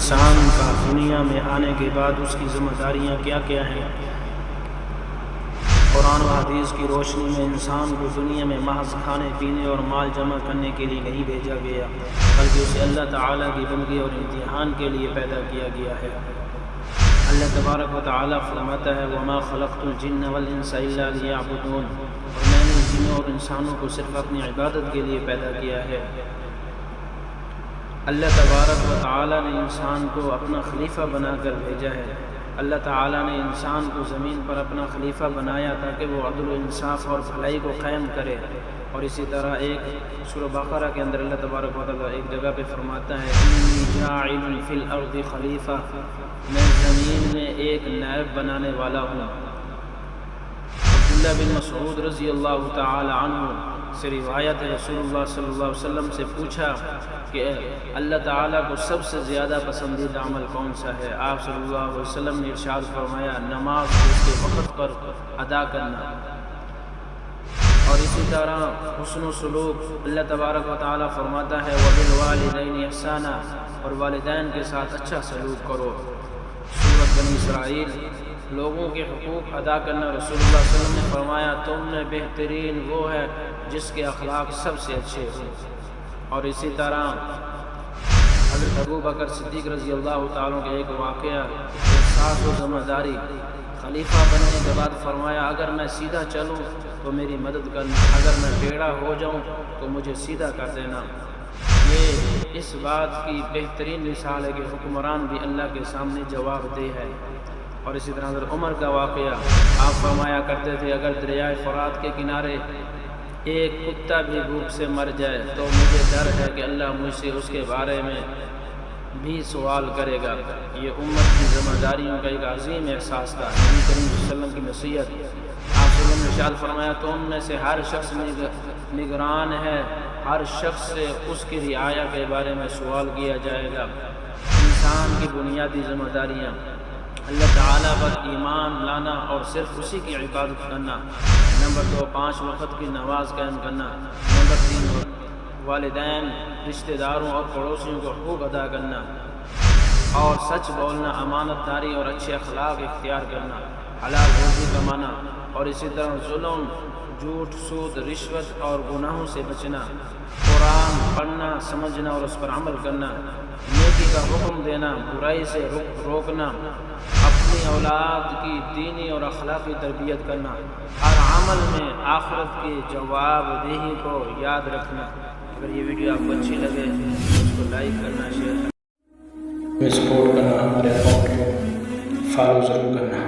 انسان کا دنیا میں آنے کے بعد اس کی ذمہ داریاں کیا کیا ہیں۔ قرآن و حدیث کی روشنی میں انسان کو دنیا میں محض کھانے پینے اور مال جمع کرنے کے لیے نہیں بھیجا گیا، بلکہ اسے اللہ تعالیٰ کی بندگی اور امتحان کے لیے پیدا کیا گیا ہے۔ اللہ تبارک و تعالیٰ فرماتا ہے وَمَا خَلَقْتُ الْجِنَّ وَالْإِنسَ إِلَّا لِيَعْبُدُونَ، اور میں نے جنوں اور انسانوں کو صرف اپنی عبادت کے لیے پیدا کیا ہے۔ اللہ تبارک و تعالیٰ نے انسان کو اپنا خلیفہ بنا کر بھیجا ہے۔ اللہ تعالیٰ نے انسان کو زمین پر اپنا خلیفہ بنایا تاکہ وہ عدل و انصاف اور بھلائی کو قائم کرے، اور اسی طرح ایک سورہ بقرہ کے اندر اللہ تبارک و تعالیٰ ایک جگہ پہ فرماتا ہے انی جاعل فی الارض خلیفہ، میں زمین میں ایک نائب بنانے والا ہوں۔ عبداللہ بن مسعود رضی اللہ تعالی عنہ سے روایت ہے رسول اللہ صلی اللہ علیہ وسلم سے پوچھا کہ اللہ تعالیٰ کو سب سے زیادہ پسندیدہ عمل کون سا ہے؟ آپ صلی اللہ علیہ وسلم نے ارشاد فرمایا نماز اس کے وقت پر ادا کرنا، اور اسی طرح حسن و سلوک اللہ تبارک و تعالیٰ فرماتا ہے وَبِالْوَالِدَيْنِ إِحْسَانًا، اور والدین کے ساتھ اچھا سلوک کرو۔ سورۃ بنی اسرائیل لوگوں کے حقوق ادا کرنا، رسول اللہ صلی اللہ علیہ وسلم نے فرمایا تم میں بہترین وہ ہے جس کے اخلاق سب سے اچھے ہوں۔ اور اسی طرح حضرت ابو بکر صدیق رضی اللہ تعالیٰ کے ایک واقعہ احساس و ذمہ داری، خلیفہ بننے کے بعد فرمایا اگر میں سیدھا چلوں تو میری مدد کرنا، اگر میں ٹیڑھا ہو جاؤں تو مجھے سیدھا کر دینا۔ یہ اس بات کی بہترین مثال ہے کہ حکمران بھی اللہ کے سامنے جواب دہ ہے۔ اور اسی طرح حضرت عمر کا واقعہ، آپ فرمایا کرتے تھے اگر دریائے فرات کے کنارے ایک کتا بھی بھوک سے مر جائے تو مجھے ڈر ہے کہ اللہ مجھ سے اس کے بارے میں بھی سوال کرے گا۔ یہ امت کی ذمہ داریوں کا ایک عظیم احساس تھا۔ نبی کریم صلی اللہ علیہ وسلم کی نصیحت، آپ صلی اللہ علیہ وسلم نے ارشاد فرمایا تم میں سے ہر شخص نگران ہے، ہر شخص سے اس کی رعایا کے بارے میں سوال کیا جائے گا۔ انسان کی بنیادی ذمہ داریاں اللہ تعالیٰ پر ایمان لانا اور صرف اسی کی عبادت کرنا۔ نمبر 2 5 وقت کی نماز قائم کرنا۔ نمبر 3 والدین، رشتہ داروں اور پڑوسیوں کو حقوق ادا کرنا، اور سچ بولنا، امانت داری اور اچھے اخلاق اختیار کرنا، حلال روزی کمانا، اور اسی طرح ظلم، جھوٹ، سود، رشوت اور گناہوں سے بچنا، قرآن پڑھنا، سمجھنا اور اس پر عمل کرنا، نیکی کا حکم دینا، برائی سے روکنا، اپنی اولاد کی دینی اور اخلاقی تربیت کرنا، ہر عمل میں آخرت کی جواب دہی کو یاد رکھنا۔ اگر یہ ویڈیو آپ کو اچھی لگے تو اس کو لائک کرنا، شیئر کرنا، سپورٹ کرنا، ہمارے اکاؤنٹ کو فالو ضرور کرنا۔